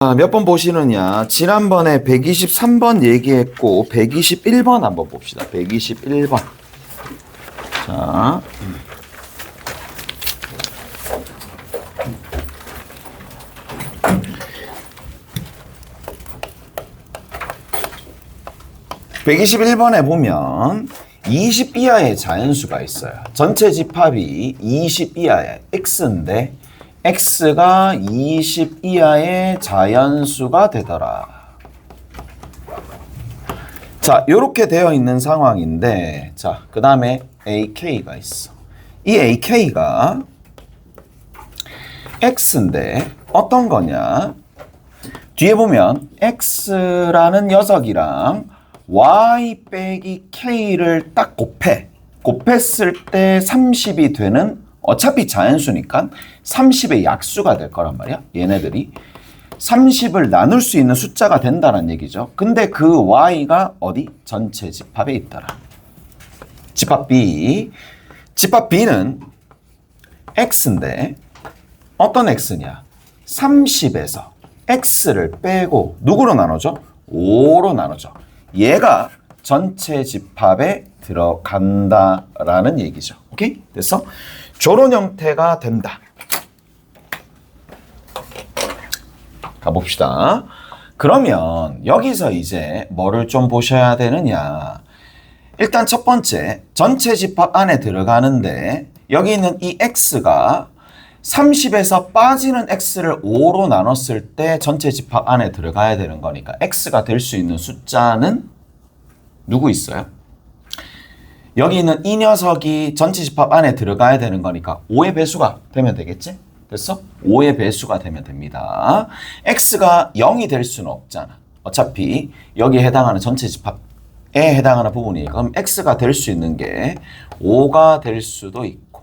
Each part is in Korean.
몇 번 보시느냐? 지난번에 123번 얘기했고 121번 한번 봅시다. 121번. 자. (121번에) 보면 20 이하의 자연수가 있어요. 전체 집합이 20 이하의 x인데 x가 20 이하의 자연수가 되더라. 자, 이렇게 되어 있는 상황인데, 자, 그 다음에 ak가 있어. 이 ak가 x인데 어떤 거냐? 뒤에 보면 x라는 녀석이랑 y 빼기 k를 딱 곱했을 때 30이 되는, 어차피 자연수니까 30의 약수가 될 거란 말이야. 얘네들이 30을 나눌 수 있는 숫자가 된다는 얘기죠. 근데 그 y가 어디? 전체 집합에 있더라. 집합 B. 집합 B는 x인데 어떤 x냐? 30에서 x를 빼고 누구로 나누죠? 5로 나누죠. 얘가 전체 집합에 들어간다라는 얘기죠. 오케이? 됐어? 저런 형태가 된다. 가봅시다. 그러면 여기서 이제 뭐를 좀 보셔야 되느냐. 일단 첫 번째, 전체 집합 안에 들어가는데 여기 있는 이 x가 30에서 빠지는 x를 5로 나눴을 때 전체 집합 안에 들어가야 되는 거니까 x가 될 수 있는 숫자는 누구 있어요? 여기 있는 이 녀석이 전체 집합 안에 들어가야 되는 거니까 5의 배수가 되면 되겠지? 됐어? 5의 배수가 되면 됩니다. x가 0이 될 수는 없잖아. 어차피 여기에 해당하는 전체 집합에 해당하는 부분이니까. 그럼 x가 될 수 있는 게 5가 될 수도 있고.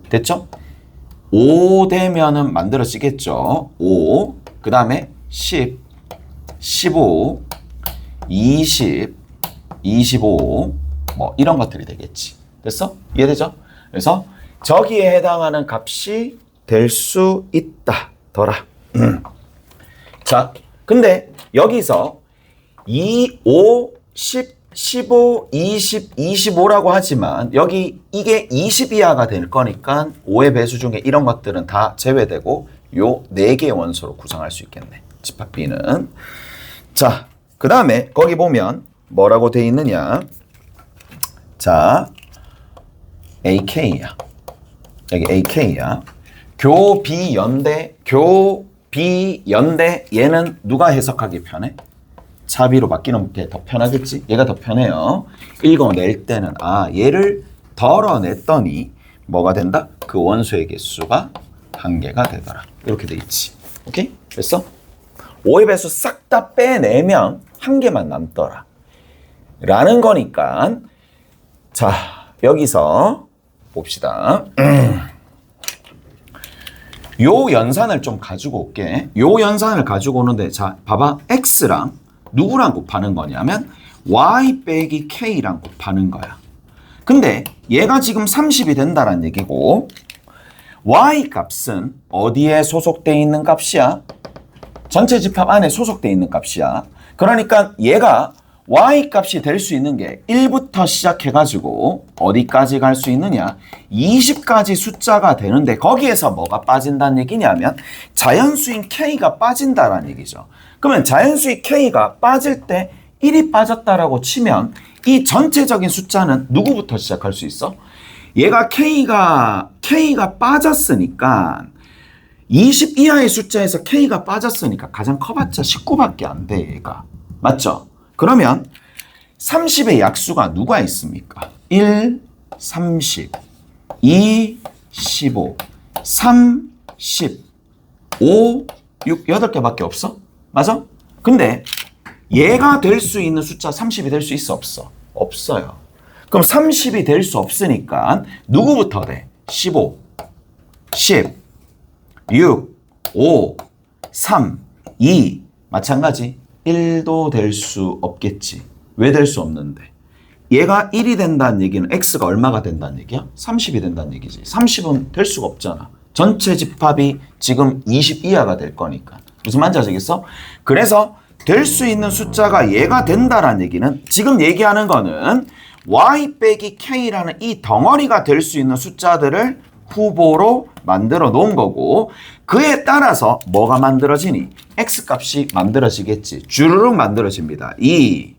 됐죠? 5 되면은 만들어지겠죠. 5, 그 다음에 10, 15, 20, 25, 뭐 이런 것들이 되겠지. 됐어? 이해되죠? 그래서 저기에 해당하는 값이 될 수 있다더라. 자, 근데 여기서 2, 5, 10, 15, 20, 25라고 하지만 여기 이게 20 이하가 될 거니까 5의 배수 중에 이런 것들은 다 제외되고 요 4개의 원소로 구성할 수 있겠네. 집합 B는. 자, 그 다음에 거기 보면 뭐라고 돼 있느냐. 자, AK야. 여기 AK야. 교비연대 얘는 누가 해석하기 편해? 차비로 바뀌는 게 더 편하겠지? 얘가 더 편해요. 읽어낼 때는 얘를 덜어냈더니 뭐가 된다? 그 원소의 개수가 1개가 되더라. 이렇게 돼 있지. 오케이? 됐어? 5의 배수 싹 다 빼내면 1개만 남더라. 라는 거니까 자, 여기서 봅시다. 요 연산을 좀 가지고 올게. 요 연산을 가지고 오는데 자, 봐봐. x랑 누구랑 곱하는 거냐면 y 빼기 k랑 곱하는 거야. 근데 얘가 지금 30이 된다는 얘기고 y 값은 어디에 소속돼 있는 값이야? 전체 집합 안에 소속돼 있는 값이야. 그러니까 얘가 y 값이 될 수 있는 게 1부터 시작해가지고 어디까지 갈 수 있느냐? 20까지 숫자가 되는데 거기에서 뭐가 빠진다는 얘기냐면 자연수인 k가 빠진다라는 얘기죠. 그러면 자연수인 k가 빠질 때 1이 빠졌다라고 치면 이 전체적인 숫자는 누구부터 시작할 수 있어? 얘가 k가 빠졌으니까 20 이하의 숫자에서 k가 빠졌으니까 가장 커봤자 19밖에 안 돼, 얘가. 맞죠? 그러면 30의 약수가 누가 있습니까? 1, 30, 2, 15, 3, 10, 5, 6, 8개밖에 없어? 맞아? 근데 얘가 될 수 있는 숫자 30이 될 수 있어? 없어? 없어요. 그럼 30이 될 수 없으니까 누구부터 돼? 15, 10, 6, 5, 3, 2, 마찬가지 1도 될 수 없겠지. 왜 될 수 없는데? 얘가 1이 된다는 얘기는 x가 얼마가 된다는 얘기야? 30이 된다는 얘기지. 30은 될 수가 없잖아. 전체 집합이 지금 20 이하가 될 거니까. 무슨 말인지 아시겠어? 그래서 될 수 있는 숫자가 얘가 된다라는 얘기는 지금 얘기하는 거는 y 빼기 k라는 이 덩어리가 될 수 있는 숫자들을 후보로 만들어 놓은 거고 그에 따라서 뭐가 만들어지니? x값이 만들어지겠지. 주르륵 만들어집니다. 2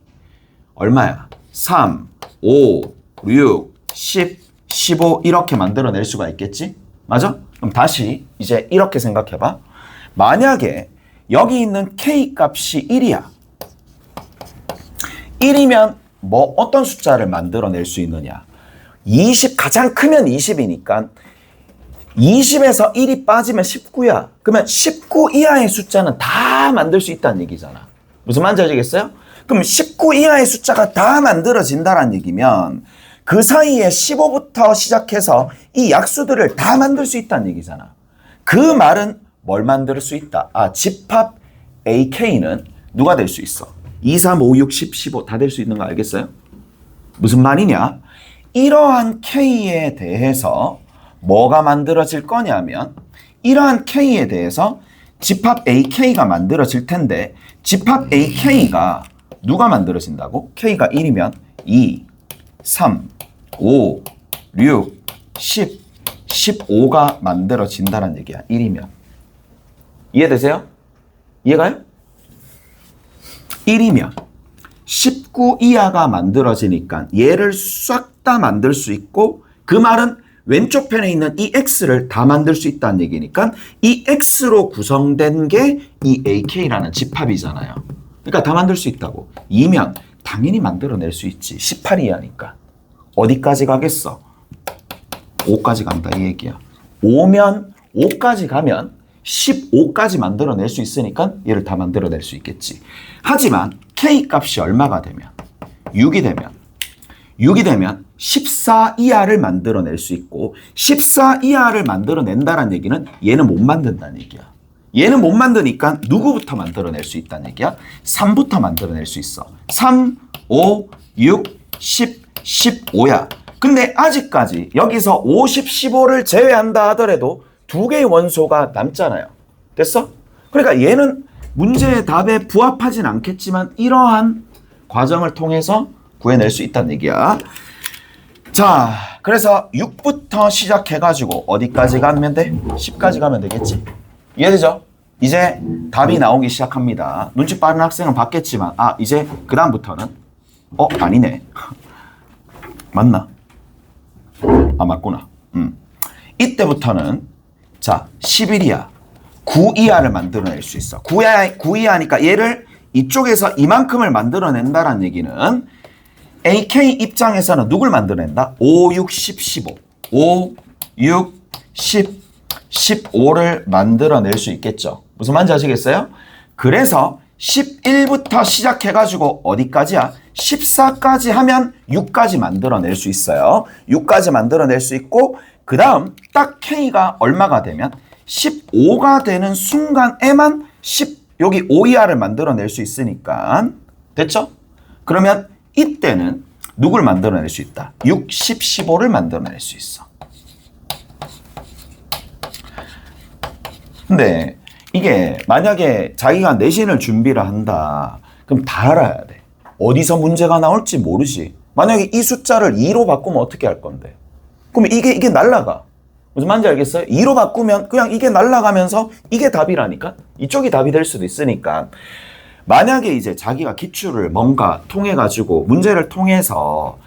얼마야? 3, 5, 6, 10, 15 이렇게 만들어낼 수가 있겠지? 맞아? 그럼 다시 이제 이렇게 생각해봐. 만약에 여기 있는 k값이 1이야. 1이면 뭐 어떤 숫자를 만들어낼 수 있느냐? 20 가장 크면 20이니까 20에서 1이 빠지면 19야. 그러면 19 이하의 숫자는 다 만들 수 있다는 얘기잖아. 무슨 말인지 아시겠어요? 그럼 19 이하의 숫자가 다 만들어진다는 얘기면 그 사이에 15부터 시작해서 이 약수들을 다 만들 수 있다는 얘기잖아. 그 말은 뭘 만들 수 있다? 집합 AK는 누가 될 수 있어? 2, 3, 5, 6, 10, 15 다 될 수 있는 거 알겠어요? 무슨 말이냐? 이러한 K에 대해서 뭐가 만들어질 거냐면 이러한 K에 대해서 집합 AK가 만들어질 텐데 집합 AK가 누가 만들어진다고? K가 1이면 2, 3, 5, 6, 10, 15가 만들어진다는 얘기야. 1이면. 이해되세요? 이해가요? 1이면 19 이하가 만들어지니까 얘를 싹 다 만들 수 있고 그 말은 왼쪽 편에 있는 이 x를 다 만들 수 있다는 얘기니까 이 x로 구성된 게 이 ak라는 집합이잖아요. 그러니까 다 만들 수 있다고. 2면 당연히 만들어낼 수 있지. 18 이하니까. 어디까지 가겠어? 5까지 간다 이 얘기야. 5면 5까지 가면 15까지 만들어낼 수 있으니까 얘를 다 만들어낼 수 있겠지. 하지만 K값이 얼마가 되면 6이 되면 14 이하를 만들어낼 수 있고 14 이하를 만들어낸다는 얘기는 얘는 못 만든다는 얘기야. 얘는 못 만드니까 누구부터 만들어낼 수 있다는 얘기야? 3부터 만들어낼 수 있어. 3, 5, 6, 10, 15야. 근데 아직까지 여기서 50, 15를 제외한다 하더라도 두 개의 원소가 남잖아요. 됐어? 그러니까 얘는 문제의 답에 부합하진 않겠지만 이러한 과정을 통해서 구해낼 수 있다는 얘기야. 자, 그래서 6부터 시작해가지고 어디까지 가면 돼? 10까지 가면 되겠지? 이해되죠? 이제 답이 나오기 시작합니다. 눈치 빠른 학생은 봤겠지만 이제 그 다음부터는 아니네. 맞나? 맞구나. 이때부터는 자, 11이야. 9 이하를 만들어낼 수 있어. 9 이하니까 얘를 이쪽에서 이만큼을 만들어낸다는 얘기는 AK 입장에서는 누굴 만들어낸다? 5, 6, 10, 15. 5, 6, 10, 15를 만들어낼 수 있겠죠. 무슨 말인지 아시겠어요? 그래서 11부터 시작해가지고 어디까지야? 14까지 하면 6까지 만들어낼 수 있어요. 6까지 만들어낼 수 있고 그 다음 딱 K가 얼마가 되면 15가 되는 순간에만 여기 5 이하를 만들어낼 수 있으니까 됐죠? 그러면 이때는 누굴 만들어낼 수 있다? 6, 10, 15를 만들어낼 수 있어. 근데 이게 만약에 자기가 내신을 준비를 한다. 그럼 다 알아야 돼. 어디서 문제가 나올지 모르지. 만약에 이 숫자를 2로 바꾸면 어떻게 할 건데? 그럼 이게 날라가. 무슨 말인지 알겠어요? 2로 바꾸면 그냥 이게 날라가면서 이게 답이라니까? 이쪽이 답이 될 수도 있으니까. 만약에 이제 자기가 기출을 뭔가 통해가지고 문제를 통해서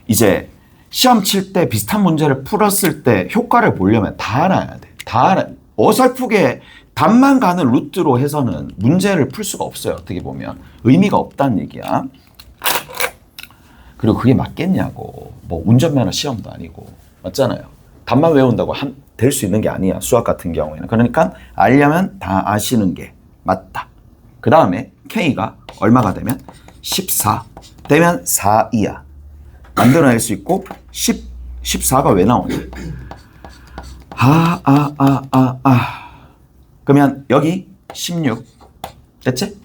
이제 시험 칠 때 비슷한 문제를 풀었을 때 효과를 보려면 다 알아야 돼. 어설프게 답만 가는 루트로 해서는 문제를 풀 수가 없어요. 어떻게 보면. 의미가 없다는 얘기야. 그리고 그게 맞겠냐고. 뭐 운전면허 시험도 아니고. 맞잖아요. 답만 외운다고 될 수 있는 게 아니야. 수학 같은 경우에는. 그러니까 알려면 다 아시는 게 맞다. 그 다음에 K가 얼마가 되면 14 되면 4 이하 만들어낼 수 있고 14가 왜 나오냐? 그러면 여기 16 됐지?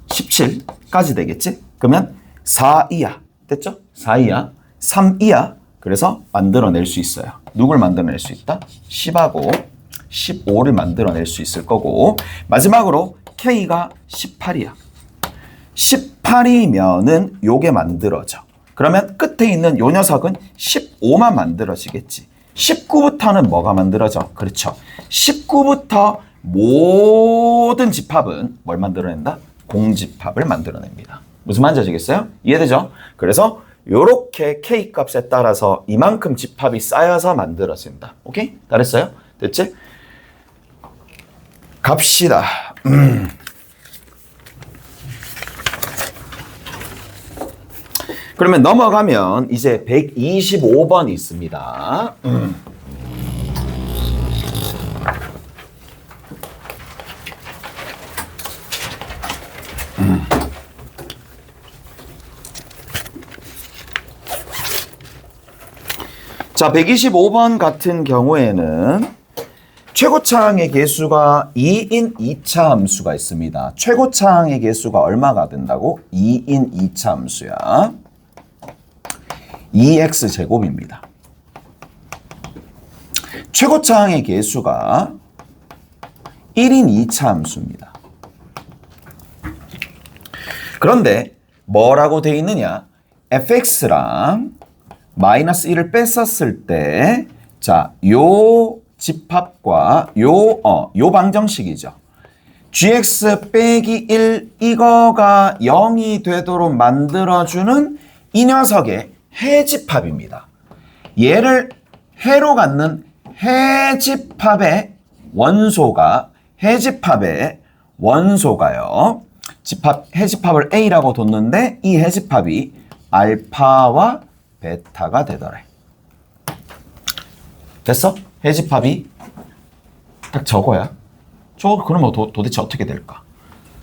17까지 되겠지? 그러면 4 이하 됐죠? 4 이하 3 이하 그래서 만들어낼 수 있어요. 누굴 만들어낼 수 있다? 10하고 15를 만들어낼 수 있을 거고 마지막으로 K가 18이야. 18이면은 요게 만들어져. 그러면 끝에 있는 요 녀석은 15만 만들어지겠지. 19부터는 뭐가 만들어져? 그렇죠. 19부터 모든 집합은 뭘 만들어낸다? 공집합을 만들어냅니다. 무슨 말인지 아시겠어요? 이해되죠? 그래서 요렇게 K 값에 따라서 이만큼 집합이 쌓여서 만들어진다. 오케이? 잘했어요? 됐지? 갑시다. 그러면 넘어가면 이제 125번이 있습니다. 자, 125번 같은 경우에는 최고차항의 개수가 2인 2차 함수가 있습니다. 최고차항의 개수가 얼마가 된다고? 2인 2차 함수야. 2x제곱입니다. 최고차항의 개수가 1인 2차 함수입니다. 그런데 뭐라고 돼 있느냐? fx랑 마이너스 1을 뺐었을 때, 자, 요 집합과 요 방정식이죠. gx 빼기 1 이거가 0이 되도록 만들어주는 이 녀석의 해집합입니다. 얘를 해로 갖는 해집합의 원소가요. 해집합을 A라고 뒀는데 이 해집합이 알파와 베타가 되더래. 됐어? 해집합이 딱 저거야. 그러면 도대체 어떻게 될까?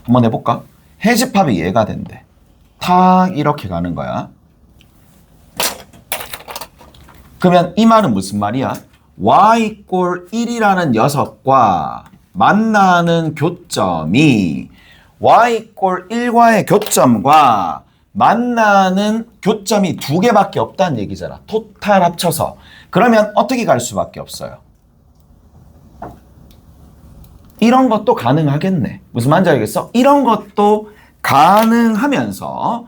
한번 해볼까? 해집합이 얘가 된대. 탁 이렇게 가는 거야. 그러면 이 말은 무슨 말이야? y 꼴 1이라는 녀석과 만나는 교점이 y 꼴 1과의 교점과 만나는 교점이 두 개밖에 없다는 얘기잖아. 토탈 합쳐서. 그러면 어떻게 갈 수밖에 없어요? 이런 것도 가능하겠네. 무슨 말인지 알겠어? 이런 것도 가능하면서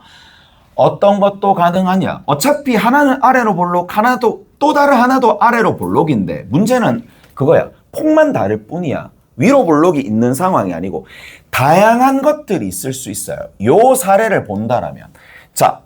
어떤 것도 가능하냐? 어차피 하나는 아래로 볼록, 하나도 또 다른 하나도 아래로 볼록인데 문제는 그거야. 폭만 다를 뿐이야. 위로 볼록이 있는 상황이 아니고 다양한 것들이 있을 수 있어요. 요 사례를 본다라면. 자,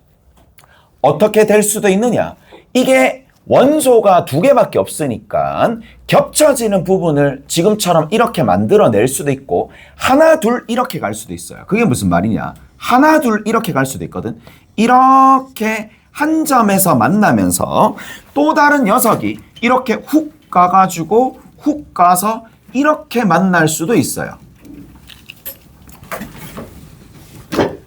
어떻게 될 수도 있느냐? 이게 원소가 두 개밖에 없으니까 겹쳐지는 부분을 지금처럼 이렇게 만들어낼 수도 있고 하나, 둘 이렇게 갈 수도 있어요. 그게 무슨 말이냐? 하나, 둘 이렇게 갈 수도 있거든. 이렇게 한 점에서 만나면서 또 다른 녀석이 이렇게 훅 가가지고 훅 가서 이렇게 만날 수도 있어요.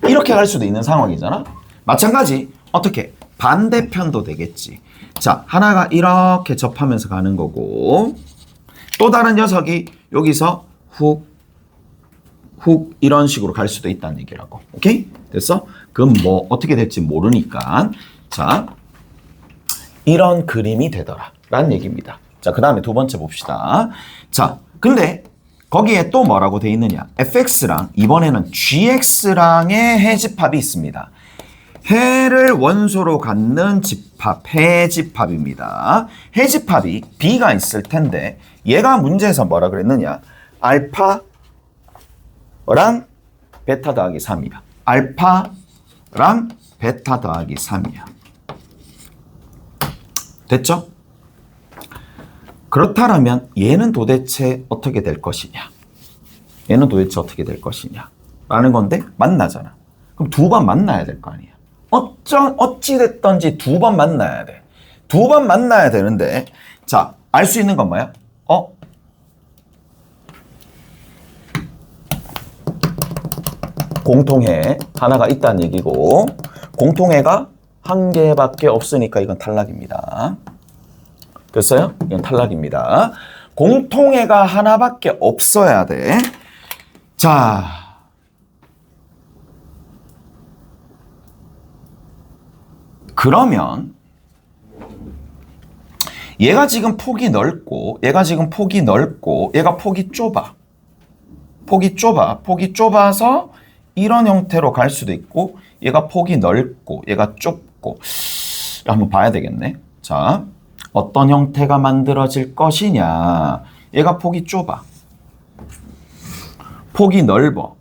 이렇게 갈 수도 있는 상황이잖아. 마찬가지 어떻게? 반대편도 되겠지. 자, 하나가 이렇게 접하면서 가는 거고 또 다른 녀석이 여기서 훅 이런 식으로 갈 수도 있다는 얘기라고. 오케이? 됐어? 그럼 뭐 어떻게 될지 모르니까 자, 이런 그림이 되더라 라는 얘기입니다. 자, 그 다음에 두 번째 봅시다. 자, 근데 거기에 또 뭐라고 돼 있느냐? fx랑 이번에는 gx랑의 해집합이 있습니다. 해를 원소로 갖는 집합, 해집합입니다. 해집합이 b가 있을 텐데 얘가 문제에서 뭐라 그랬느냐? 알파랑 베타 더하기 3이야. 알파랑 베타 더하기 3이야. 됐죠? 그렇다면 얘는 도대체 어떻게 될 것이냐? 얘는 도대체 어떻게 될 것이냐? 라는 건데 만나잖아. 그럼 두 번 만나야 될 거 아니야. 어찌 됐던지 두 번 만나야 돼. 두 번 만나야 되는데 자, 알 수 있는 건 뭐야? 공통해 하나가 있다는 얘기고 공통해가 한 개밖에 없으니까 이건 탈락입니다. 됐어요? 이건 탈락입니다. 공통해가 하나밖에 없어야 돼. 자, 그러면 얘가 지금 폭이 넓고 얘가 지금 폭이 넓고 얘가 폭이 좁아. 폭이 좁아서 이런 형태로 갈 수도 있고 얘가 폭이 넓고 얘가 좁고 한번 봐야 되겠네. 자, 어떤 형태가 만들어질 것이냐. 얘가 폭이 좁아. 폭이 넓어.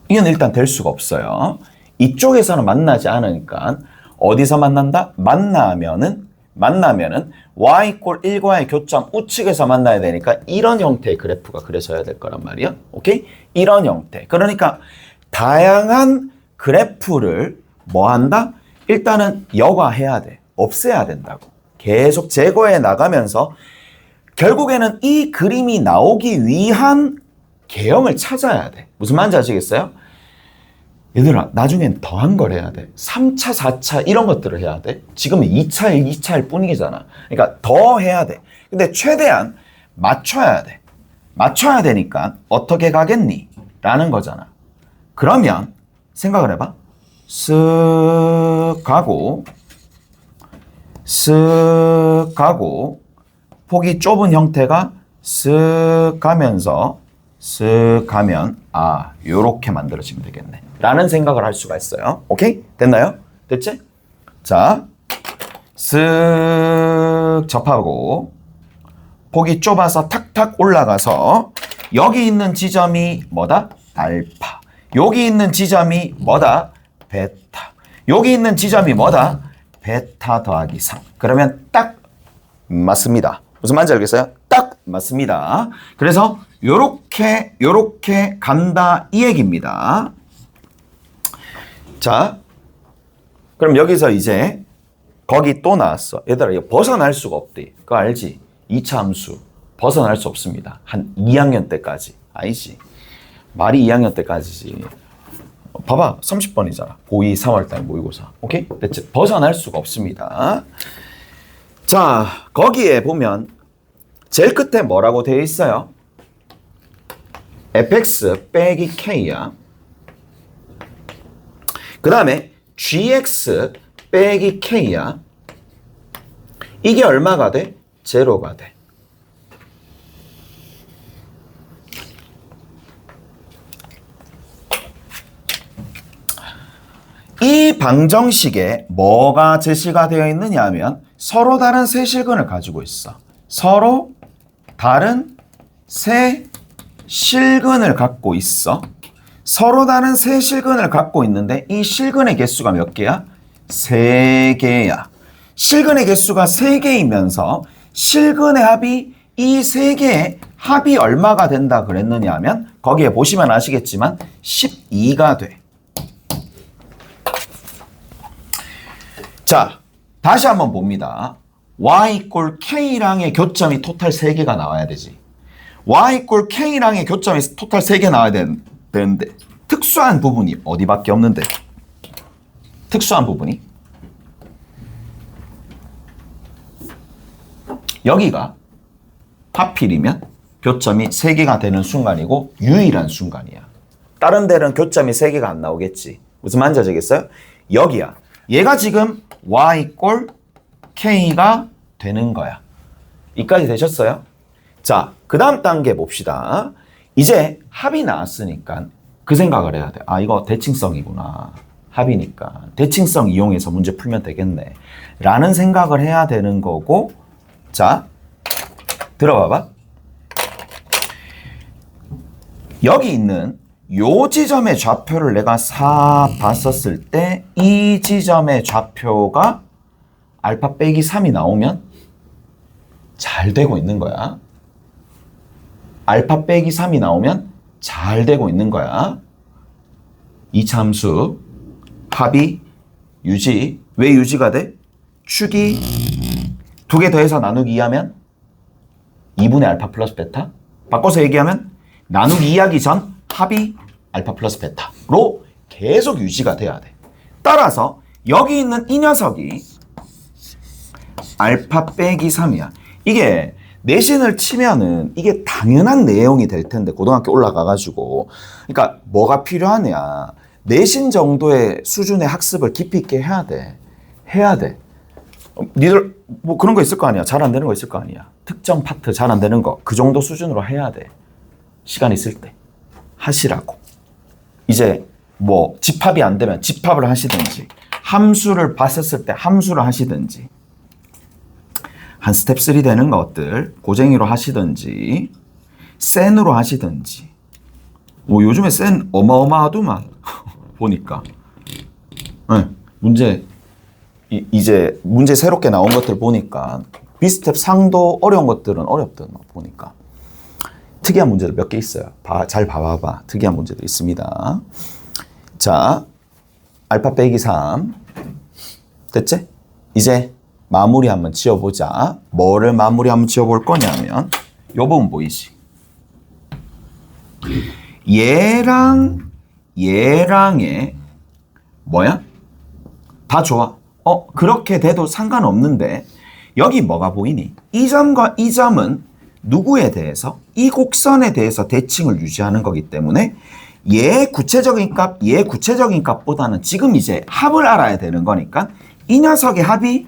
이건 일단 될 수가 없어요. 이쪽에서는 만나지 않으니까 어디서 만난다? 만나면은 y = 1과의 교점 우측에서 만나야 되니까 이런 형태의 그래프가 그려져야 될 거란 말이야. 오케이? 이런 형태. 그러니까 다양한 그래프를 뭐 한다? 일단은 여과해야 돼. 없애야 된다고. 계속 제거해 나가면서 결국에는 이 그림이 나오기 위한 개형을 찾아야 돼. 무슨 말인지 아시겠어요? 얘들아, 나중엔 더한 걸 해야 돼. 3차, 4차 이런 것들을 해야 돼. 지금은 2차일, 2차일 뿐이잖아. 그러니까 더 해야 돼. 근데 최대한 맞춰야 돼. 맞춰야 되니까 어떻게 가겠니? 라는 거잖아. 그러면 생각을 해봐. 쓱 가고 폭이 좁은 형태가 쓱 가면서 쓱 가면 요렇게 만들어지면 되겠네 라는 생각을 할 수가 있어요. 오케이? 됐나요? 됐지? 자, 쓱 접하고 폭이 좁아서 탁탁 올라가서 여기 있는 지점이 뭐다? 알파. 여기 있는 지점이 뭐다? 베타. 여기 있는 지점이 뭐다? 베타 더하기 3. 그러면 딱 맞습니다. 무슨 말인지 알겠어요? 딱 맞습니다. 그래서 요렇게 간다 이 얘기입니다. 자, 그럼 여기서 이제 거기 또 나왔어. 얘들아, 이거 벗어날 수가 없대. 그거 알지? 2차 함수 벗어날 수 없습니다. 한 2학년 때까지. 아니지. 말이 2학년 때까지지. 봐봐, 30번이잖아. 고2 3월달 모의고사. 오케이? 됐지? 벗어날 수가 없습니다. 자, 거기에 보면 제일 끝에 뭐라고 되어 있어요? fx 빼기 k야. 그 다음에 gx 빼기 k야. 이게 얼마가 돼? 제로가 돼. 이 방정식에 뭐가 제시가 되어 있느냐 하면 서로 다른 세 실근을 가지고 있어. 서로 다른 세 실근을 갖고 있어. 서로 다른 세 실근을 갖고 있는데 이 실근의 개수가 몇 개야? 3개야. 실근의 개수가 3개이면서 실근의 합이 이 3개의 합이 얼마가 된다 그랬느냐 하면 거기에 보시면 아시겠지만 12가 돼. 자, 다시 한번 봅니다. y = k랑의 교점이 토탈 3개가 나와야 되지. y = k랑의 교점이 토탈 3개 나와야 되는데 특수한 부분이 어디밖에 없는데? 특수한 부분이 여기가 하필이면 교점이 3개가 되는 순간이고 유일한 순간이야. 다른 데는 교점이 3개가 안 나오겠지. 무슨 말인지 아시겠어요? 여기야. 얘가 지금 y = k가 되는 거야. 이까지 되셨어요? 자, 그 다음 단계 봅시다. 이제 합이 나왔으니까 그 생각을 해야 돼. 이거 대칭성이구나. 합이니까. 대칭성 이용해서 문제 풀면 되겠네. 라는 생각을 해야 되는 거고, 자, 들어봐봐. 여기 있는 요 지점의 좌표를 내가 봤었을 때 이 지점의 좌표가 알파 빼기 3이 나오면 잘 되고 있는 거야. 알파 빼기 3이 나오면 잘 되고 있는 거야. 2차 함수 합이 유지. 왜 유지가 돼? 축이 2개 더해서 나누기 2하면 2분의 알파 플러스 베타. 바꿔서 얘기하면 나누기 2하기 전 합이 알파 플러스 베타로 계속 유지가 돼야 돼. 따라서 여기 있는 이 녀석이 알파 빼기 3이야. 이게 내신을 치면은 이게 당연한 내용이 될 텐데 고등학교 올라가가지고 그러니까 뭐가 필요하냐. 내신 정도의 수준의 학습을 깊이 있게 해야 돼. 니들 뭐 그런 거 있을 거 아니야. 잘 안 되는 거 있을 거 아니야. 특정 파트 잘 안 되는 거 그 정도 수준으로 해야 돼. 시간 있을 때 하시라고. 이제 뭐 집합이 안 되면 집합을 하시든지 함수를 봤었을 때 함수를 하시든지 한 스텝 3 되는 것들 고쟁이로 하시든지 센으로 하시든지 뭐 요즘에 센 어마어마하더만 보니까 네, 이제 문제 새롭게 나온 것들 보니까 비스텝 상도 어려운 것들은 어렵더만 보니까 특이한 문제들 몇 개 있어요. 잘 봐봐봐. 특이한 문제도 있습니다. 자, 알파 빼기 3 됐지? 이제 마무리 한번 지어보자. 뭐를 마무리 한번 지어볼 거냐면 요 부분 보이지? 얘랑의 뭐야? 다 좋아. 그렇게 돼도 상관없는데 여기 뭐가 보이니? 이 점과 이 점은 누구에 대해서? 이 곡선에 대해서 대칭을 유지하는 거기 때문에 얘 구체적인 값보다는 지금 이제 합을 알아야 되는 거니까 이 녀석의 합이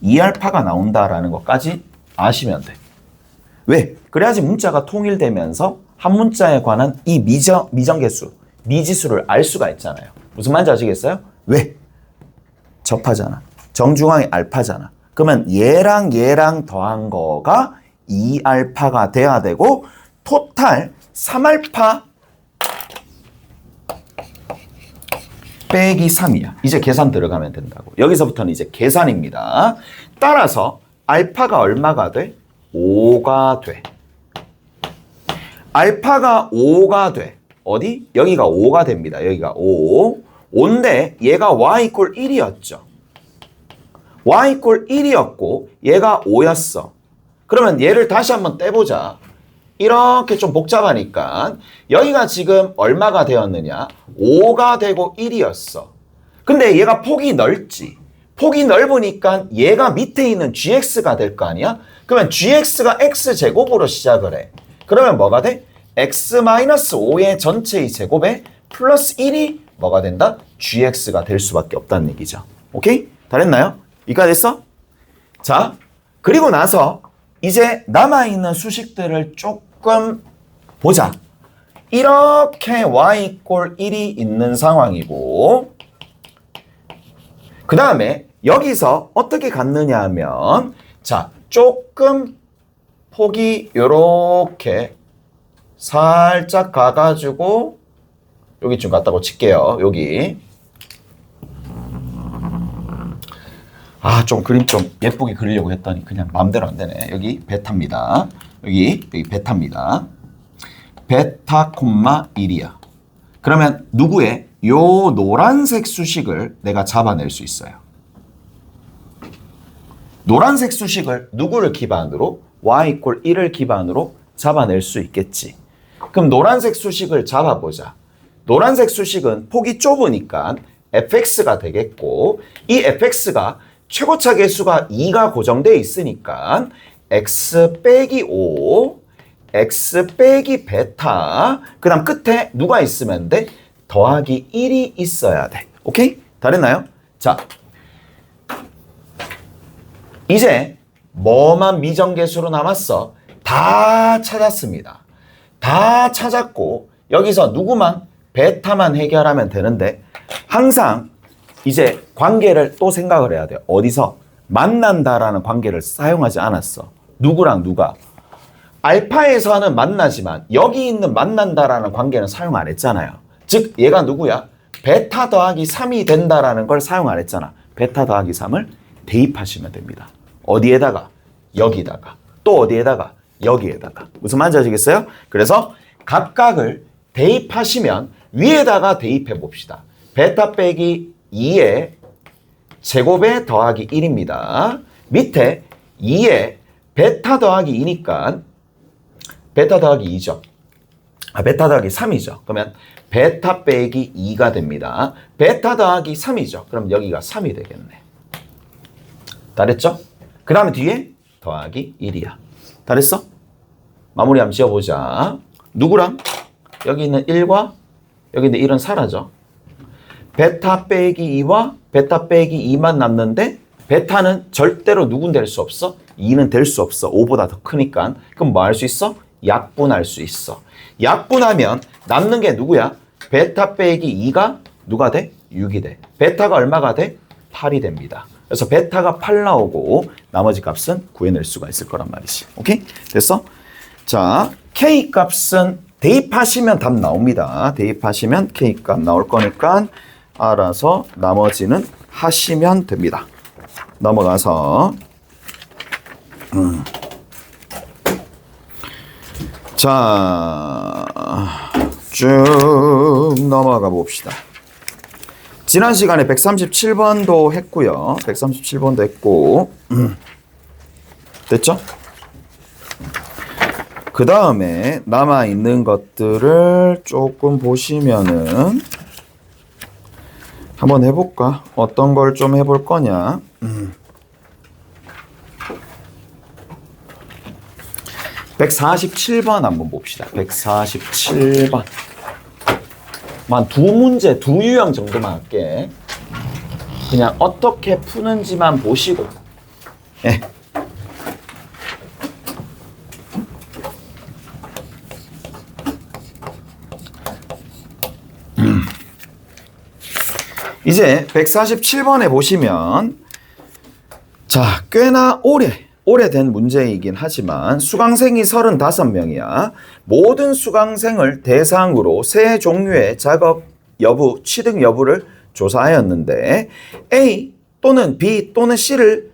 2알파가 나온다라는 것까지 아시면 돼. 왜? 그래야지 문자가 통일되면서 한 문자에 관한 이 미정계수, 미지수를 알 수가 있잖아요. 무슨 말인지 아시겠어요? 왜? 접하잖아. 정중앙이 알파잖아. 그러면 얘랑 더한 거가 2알파가 돼야 되고 토탈 3알파 빼기 3이야. 이제 계산 들어가면 된다고. 여기서부터는 이제 계산입니다. 따라서 알파가 얼마가 돼? 5가 돼. 알파가 5가 돼. 어디? 여기가 5가 됩니다. 여기가 5. 5인데 얘가 y = 1이었죠. y = 1이었고 얘가 5였어. 그러면 얘를 다시 한번 떼보자. 이렇게 좀 복잡하니까 여기가 지금 얼마가 되었느냐? 5가 되고 1이었어. 근데 얘가 폭이 넓지. 폭이 넓으니까 얘가 밑에 있는 gx가 될 거 아니야? 그러면 gx가 x제곱으로 시작을 해. 그러면 뭐가 돼? x-5의 전체의 제곱에 플러스 1이 뭐가 된다? gx가 될 수밖에 없다는 얘기죠. 오케이? 다 됐나요? 이까 됐어? 자, 그리고 나서 이제 남아있는 수식들을 조금 보자. 이렇게 y = 1이 있는 상황이고 그 다음에 여기서 어떻게 갔느냐 하면 자, 조금 폭이 요렇게 살짝 가가지고 여기쯤 갔다고 칠게요. 여기 좀 그림 좀 예쁘게 그리려고 했더니 그냥 마음대로 안 되네. 여기 베타입니다. 여기 베타입니다. 베타, 1이야. 그러면 누구의? 요 노란색 수식을 내가 잡아낼 수 있어요. 노란색 수식을 누구를 기반으로? y = 1을 기반으로 잡아낼 수 있겠지. 그럼 노란색 수식을 잡아보자. 노란색 수식은 폭이 좁으니까 fx가 되겠고 이 fx가 최고차 계수가 2가 고정되어 있으니까 x 빼기 5, x 빼기 베타, 그 다음 끝에 누가 있으면 돼? 더하기 1이 있어야 돼. 오케이? 다 됐나요? 자, 이제 뭐만 미정계수로 남았어? 다 찾았습니다. 다 찾았고 여기서 누구만? 베타만 해결하면 되는데 항상 이제 관계를 또 생각을 해야 돼요. 어디서? 만난다라는 관계를 사용하지 않았어. 누구랑 누가? 알파에서는 만나지만 여기 있는 만난다라는 관계는 사용 안 했잖아요. 즉 얘가 누구야? 베타 더하기 3이 된다라는 걸 사용 안 했잖아. 베타 더하기 3을 대입하시면 됩니다. 어디에다가? 여기다가. 또 어디에다가? 여기에다가. 무슨 말인지 아시겠어요? 그래서 각각을 대입하시면 위에다가 대입해 봅시다. 베타 빼기 2의 제곱에 더하기 1입니다. 밑에 2에 베타 더하기 2니까 베타 더하기 2죠. 베타 더하기 3이죠. 그러면 베타 빼기 2가 됩니다. 베타 더하기 3이죠. 그럼 여기가 3이 되겠네. 다 됐죠? 그 다음에 뒤에 더하기 1이야. 다 됐어? 마무리 한번 지어보자. 누구랑? 여기 있는 1과 여기 있는 1은 사라져. 베타 빼기 2와 베타 빼기 2만 남는데 베타는 절대로 누군 될 수 없어? 2는 될 수 없어. 5보다 더 크니까. 그럼 뭐 할 수 있어? 약분할 수 있어. 약분하면 남는 게 누구야? 베타 빼기 2가 누가 돼? 6이 돼. 베타가 얼마가 돼? 8이 됩니다. 그래서 베타가 8 나오고 나머지 값은 구해낼 수가 있을 거란 말이지. 오케이? 됐어? 자, K 값은 대입하시면 답 나옵니다. 대입하시면 K 값 나올 거니까 알아서 나머지는 하시면 됩니다. 넘어가서 자, 쭉 넘어가 봅시다. 지난 시간에 137번도 했고요. 137번도 했고 됐죠? 그 다음에 남아있는 것들을 조금 보시면은 한번 해볼까? 어떤 걸 좀 해볼 거냐? 147번 한번 봅시다. 147번. 만 두 문제, 두 유형 정도만 할게. 그냥 어떻게 푸는지만 보시고. 예. 이제 147번에 보시면 자, 꽤나 오래된 문제이긴 하지만 수강생이 35명이야. 모든 수강생을 대상으로 세 종류의 작업 여부, 취득 여부를 조사하였는데 A 또는 B 또는 C를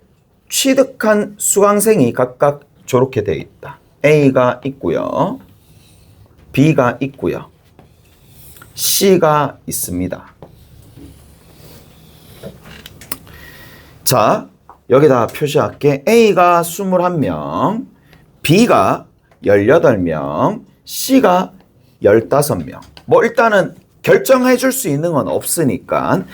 취득한 수강생이 각각 저렇게 되어 있다. A가 있고요. B가 있고요. C가 있습니다. 자, 여기다 표시할게. A가 21명, B가 18명, C가 15명. 뭐 일단은 결정해 줄 수 있는 건 없으니까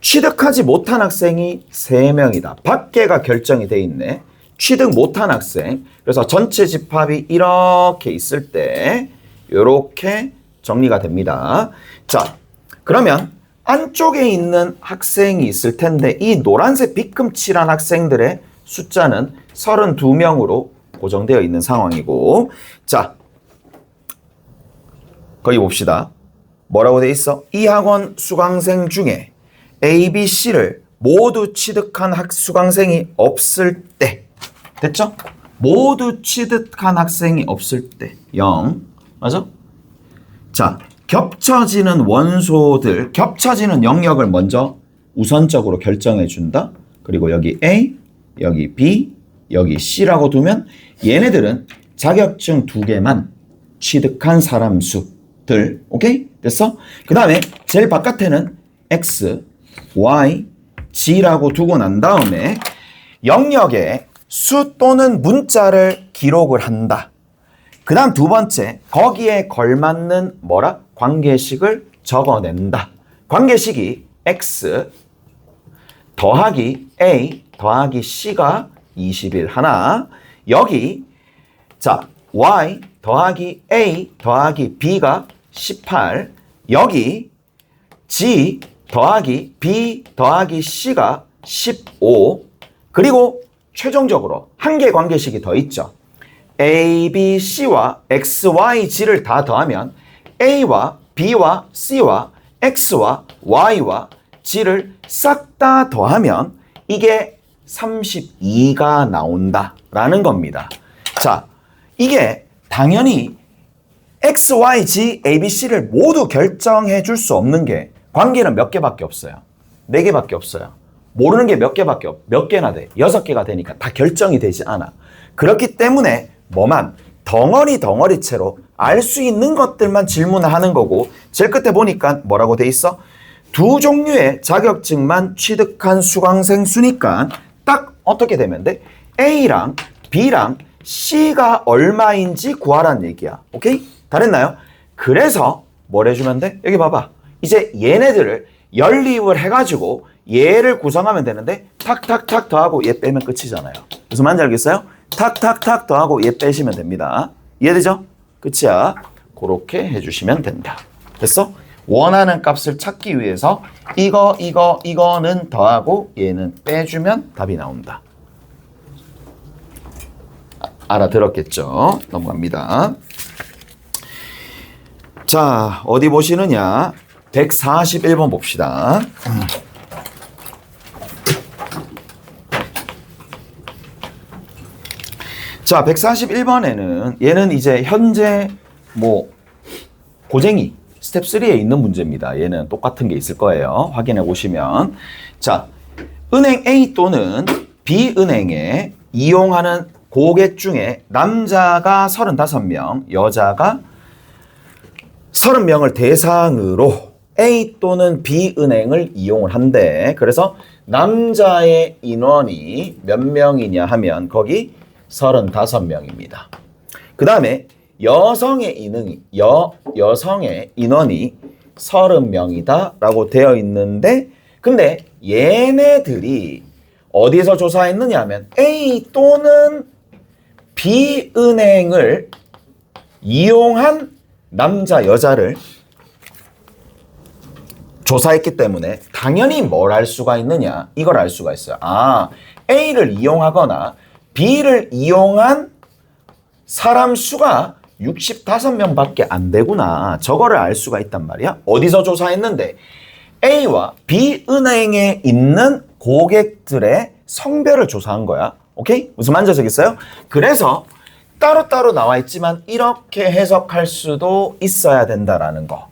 취득하지 못한 학생이 3명이다. 밖에가 결정이 돼 있네. 취득 못한 학생. 그래서 전체 집합이 이렇게 있을 때 이렇게 정리가 됩니다. 자, 그러면 안쪽에 있는 학생이 있을 텐데 이 노란색 비금칠한 학생들의 숫자는 32명으로 고정되어 있는 상황이고 자, 거기 봅시다. 뭐라고 돼 있어? 이 학원 수강생 중에 A, B, C를 모두 취득한 수강생이 없을 때 됐죠? 모두 취득한 학생이 없을 때 0 맞아? 자, 겹쳐지는 원소들, 겹쳐지는 영역을 먼저 우선적으로 결정해 준다. 그리고 여기 A, 여기 B, 여기 C라고 두면 얘네들은 자격증 2개만 취득한 사람 수들. 오케이? 됐어? 그 다음에 제일 바깥에는 X, Y, G라고 두고 난 다음에 영역에 수 또는 문자를 기록을 한다. 그 다음 두 번째, 거기에 걸맞는 뭐라? 관계식을 적어낸다. 관계식이 X 더하기 A 더하기 C가 21 하나. 여기 자 Y 더하기 A 더하기 B가 18. 여기 G 더하기 B 더하기 C가 15. 그리고 최종적으로 한 개 관계식이 더 있죠. A, B, C와 X, Y, G를 다 더하면 A와 B와 C와 X와 Y와 G를 싹 다 더하면 이게 32가 나온다라는 겁니다. 자, 이게 당연히 X, Y, G, A, B, C를 모두 결정해 줄 수 없는 게 관계는 몇 개밖에 없어요. 4개밖에 없어요. 모르는 게 몇 개나 돼. 6개가 되니까 다 결정이 되지 않아. 그렇기 때문에 뭐만 덩어리채로 알 수 있는 것들만 질문을 하는 거고 제일 끝에 보니까 뭐라고 돼 있어? 두 종류의 자격증만 취득한 수강생 수니까 딱 어떻게 되면 돼? A랑 B랑 C가 얼마인지 구하라는 얘기야. 오케이? 다 됐나요? 그래서 뭘 해주면 돼? 여기 봐봐. 이제 얘네들을 연립을 해가지고 얘를 구성하면 되는데 탁탁탁 더하고 얘 빼면 끝이잖아요. 무슨 말인지 알겠어요? 탁탁탁 더하고 얘 빼시면 됩니다. 이해되죠? 끝이야. 그렇게 해주시면 된다. 됐어? 원하는 값을 찾기 위해서 이거는 더하고 얘는 빼주면 답이 나온다. 알아들었겠죠? 넘어갑니다. 자, 어디 보시느냐? 141번 봅시다. 자, 141번에는 얘는 이제 현재 뭐 고쟁이 스텝 3에 있는 문제입니다. 얘는 똑같은 게 있을 거예요. 확인해 보시면. 자, 은행 A 또는 B 은행에 이용하는 고객 중에 남자가 35명, 여자가 30명을 대상으로 A 또는 B 은행을 이용을 한대. 그래서 남자의 인원이 몇 명이냐 하면 거기 35명입니다. 그 다음에 여성의 인원이 30명이다 라고 되어 있는데, 근데 얘네들이 어디서 조사했느냐 하면 A 또는 B 은행을 이용한 남자, 여자를 조사했기 때문에 당연히 뭘 알 수가 있느냐, 이걸 알 수가 있어요. 아, A를 이용하거나 B를 이용한 사람 수가 65명밖에 안 되구나. 저거를 알 수가 있단 말이야. 어디서 조사했는데 A와 B 은행에 있는 고객들의 성별을 조사한 거야. 오케이? 무슨 말인지 아시겠어요? 그래서 따로따로 나와 있지만 이렇게 해석할 수도 있어야 된다라는 거.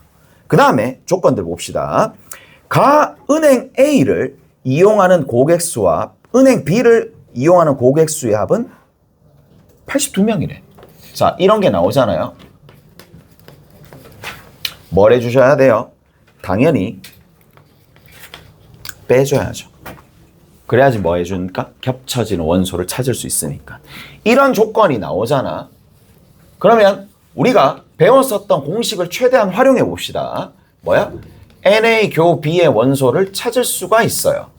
그 다음에 조건들 봅시다. 은행 A를 이용하는 고객 수와 은행 B를 이용하는 고객 수의 합은 82명이래. 자, 이런 게 나오잖아요. 뭘 해주셔야 돼요? 당연히 빼줘야죠. 그래야지 뭐 해주니까? 겹쳐지는 원소를 찾을 수 있으니까. 이런 조건이 나오잖아. 그러면 우리가 배웠었던 공식을 최대한 활용해 봅시다. 뭐야? Na 교 B의 원소를 찾을 수가 있어요.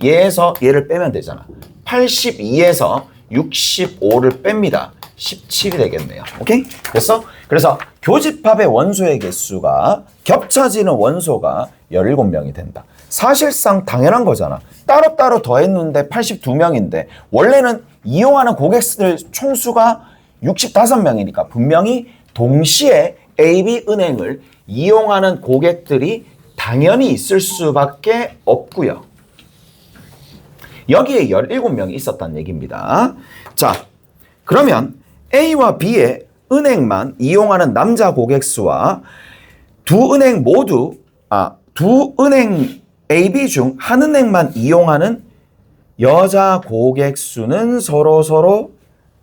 얘에서 얘를 빼면 되잖아. 82에서 65를 뺍니다. 17이 되겠네요. 오케이? 그래서 교집합의 원소의 개수가 겹쳐지는 원소가 17명이 된다. 사실상 당연한 거잖아. 따로따로 더했는데 82명인데 원래는 이용하는 고객들 총수가 65명이니까 분명히 동시에 AB 은행을 이용하는 고객들이 당연히 있을 수밖에 없고요. 여기에 17명이 있었다는 얘기입니다. 자, 그러면 A와 B의 은행만 이용하는 남자 고객 수와 두 은행 AB 중 한 은행만 이용하는 여자 고객 수는 서로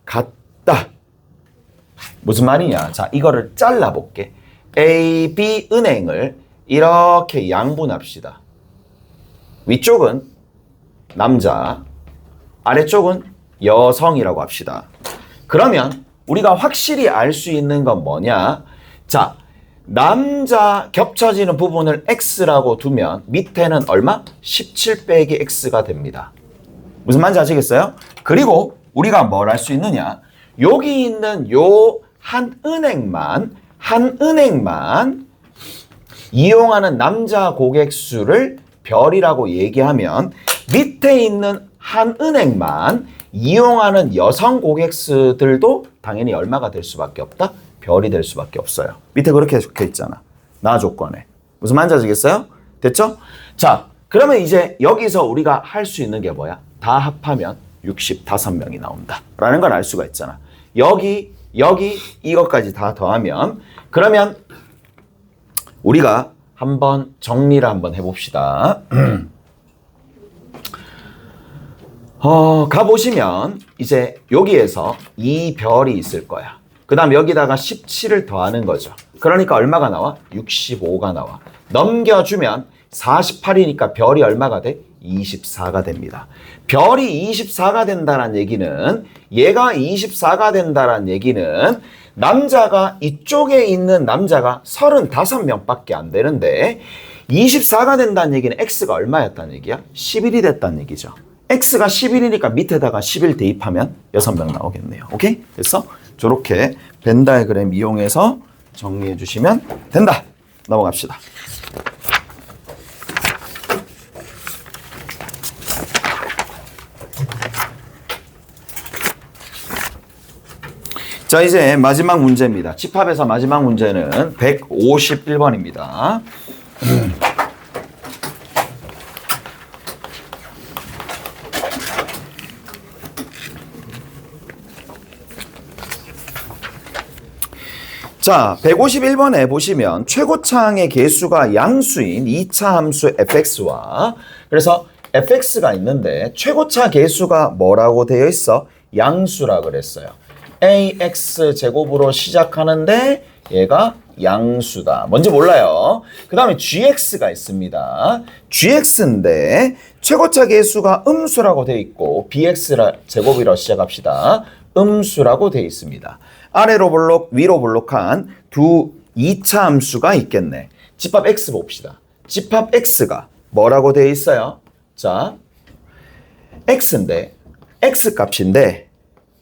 같다. 무슨 말이냐? 자, 이거를 잘라볼게. AB 은행을 이렇게 양분합시다. 위쪽은 남자, 아래쪽은 여성이라고 합시다. 그러면 우리가 확실히 알 수 있는 건 뭐냐? 자, 남자 겹쳐지는 부분을 X라고 두면 밑에는 얼마? 17 빼기 X가 됩니다. 무슨 말인지 아시겠어요? 그리고 우리가 뭘 할 수 있느냐? 여기 있는 요 한 은행만 이용하는 남자 고객 수를 별이라고 얘기하면 밑에 있는 한 은행만 이용하는 여성 고객 수들도 당연히 얼마가 될 수밖에 없다? 별이 될 수밖에 없어요. 밑에 그렇게 적혀 있잖아. 나 조건에. 무슨 말인지 아시겠어요? 됐죠? 자, 그러면 이제 여기서 우리가 할 수 있는 게 뭐야? 다 합하면 65명이 나온다. 라는 걸 알 수가 있잖아. 여기 이것까지 다 더하면 그러면 우리가 한번 정리를 한번 해봅시다. 가보시면 이제 여기에서 이 별이 있을 거야. 그 다음 여기다가 17을 더하는 거죠. 그러니까 얼마가 나와? 65가 나와. 넘겨주면 48이니까 별이 얼마가 돼? 24가 됩니다. 별이 24가 된다는 얘기는 얘가 24가 된다는 얘기는 남자가 이쪽에 있는 남자가 35명밖에 안 되는데 24가 된다는 얘기는 X가 얼마였다는 얘기야? 11이 됐다는 얘기죠. X가 11이니까 밑에다가 11 대입하면 6명 나오겠네요. 오케이? 그래서 저렇게 벤 다이그램 이용해서 정리해 주시면 된다. 넘어갑시다. 자, 이제 마지막 문제입니다. 집합에서 마지막 문제는 151번입니다. 자, 151번에 보시면 최고차항의 개수가 양수인 2차 함수 fx와 그래서 fx가 있는데 최고차 개수가 뭐라고 되어 있어? 양수라 그랬어요. ax 제곱으로 시작하는데 얘가 양수다. 뭔지 몰라요. 그 다음에 gx가 있습니다. gx인데 최고차 개수가 음수라고 되어 있고 bx 제곱이라고 시작합시다. 음수라고 되어 있습니다. 아래로 블록, 위로 블록한 두 2차 함수가 있겠네. 집합 x 봅시다. 집합 x가 뭐라고 되어 있어요? 자, x인데, x 값인데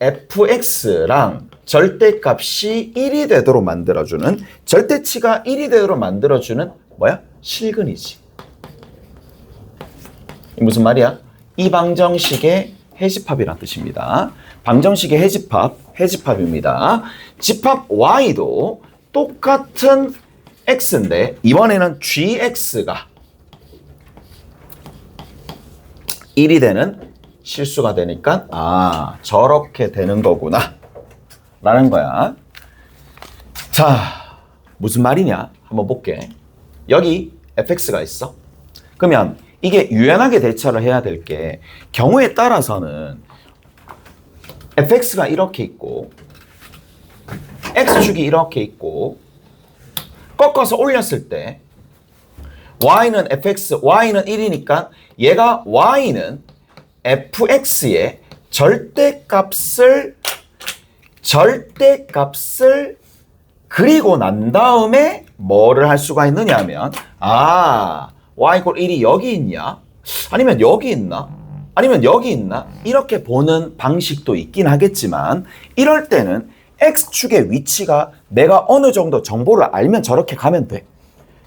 fx랑 절대값이 1이 되도록 만들어주는, 절대치가 1이 되도록 만들어주는 뭐야? 실근이지. 이 무슨 말이야? 이 방정식의 해집합이란 뜻입니다. 방정식의 해집합입니다. 집합 y도 똑같은 x인데 이번에는 gx가 1이 되는 실수가 되니까 아, 저렇게 되는 거구나 라는 거야. 자, 무슨 말이냐? 한번 볼게. 여기 fx가 있어. 그러면 이게 유연하게 대처를 해야 될 게 경우에 따라서는 fx가 이렇게 있고 x축이 이렇게 있고 꺾어서 올렸을 때 y는 fx, y는 1이니까 얘가 y는 fx의 절대값을 그리고 난 다음에 뭐를 할 수가 있느냐 하면 아, y = 1이 여기 있냐? 아니면 여기 있나? 아니면 여기 있나? 이렇게 보는 방식도 있긴 하겠지만 이럴 때는 x축의 위치가 내가 어느 정도 정보를 알면 저렇게 가면 돼.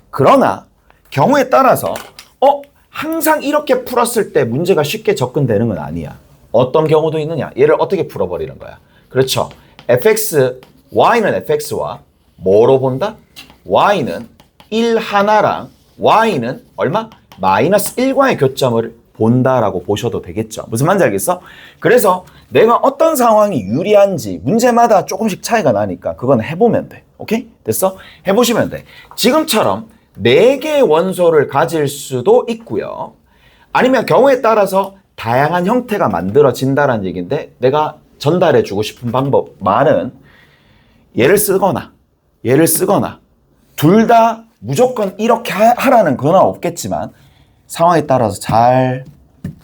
그러나 경우에 따라서 항상 이렇게 풀었을 때 문제가 쉽게 접근되는 건 아니야. 어떤 경우도 있느냐? 얘를 어떻게 풀어버리는 거야? 그렇죠. y는 fx와 뭐로 본다? y는 1 하나랑 y는 얼마? -1과의 교점을 본다라고 보셔도 되겠죠. 무슨 말인지 알겠어? 그래서 내가 어떤 상황이 유리한지 문제마다 조금씩 차이가 나니까 그건 해보면 돼. 오케이? 됐어? 해보시면 돼. 지금처럼 4개의 원소를 가질 수도 있고요. 아니면 경우에 따라서 다양한 형태가 만들어진다는 얘기인데 내가 전달해주고 싶은 방법만은 얘를 쓰거나 둘 다 무조건 이렇게 하라는 건 없겠지만 상황에 따라서 잘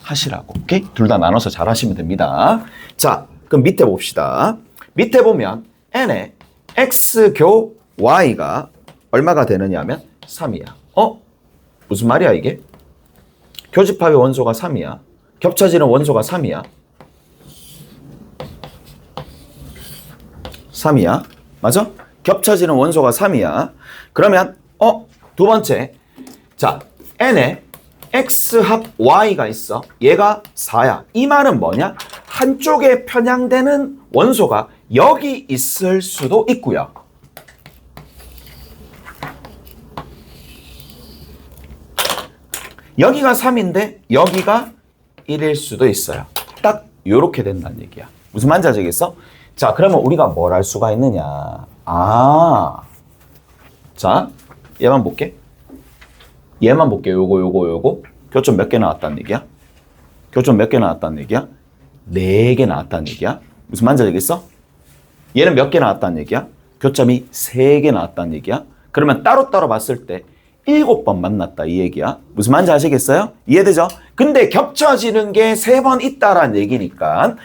하시라고. 오케이? 둘 다 나눠서 잘 하시면 됩니다. 자, 그럼 밑에 봅시다. 밑에 보면 n의 x교 y가 얼마가 되느냐면 3이야. 무슨 말이야 이게? 교집합의 원소가 3이야. 겹쳐지는 원소가 3이야. 3이야. 맞아? 겹쳐지는 원소가 3이야. 그러면 두 번째. 자, n에 x합 y가 있어. 얘가 4야. 이 말은 뭐냐? 한쪽에 편향되는 원소가 여기 있을 수도 있고요. 여기가 3인데 여기가 1일 수도 있어요. 딱 요렇게 된다는 얘기야. 무슨 말인지 아시겠어? 자, 그러면 우리가 뭘 할 수가 있느냐? 자, 얘만 볼게. 요거. 교점 몇 개 나왔다는 얘기야? 교점 몇 개 나왔다는 얘기야? 4개 나왔다는 얘기야? 무슨 말인지 알겠어? 얘는 몇 개 나왔다는 얘기야? 교점이 3개 나왔다는 얘기야? 그러면 따로따로 봤을 때 7번 만났다 이 얘기야. 무슨 말인지 아시겠어요? 이해되죠? 근데 겹쳐지는 게 3번 있다라는 얘기니까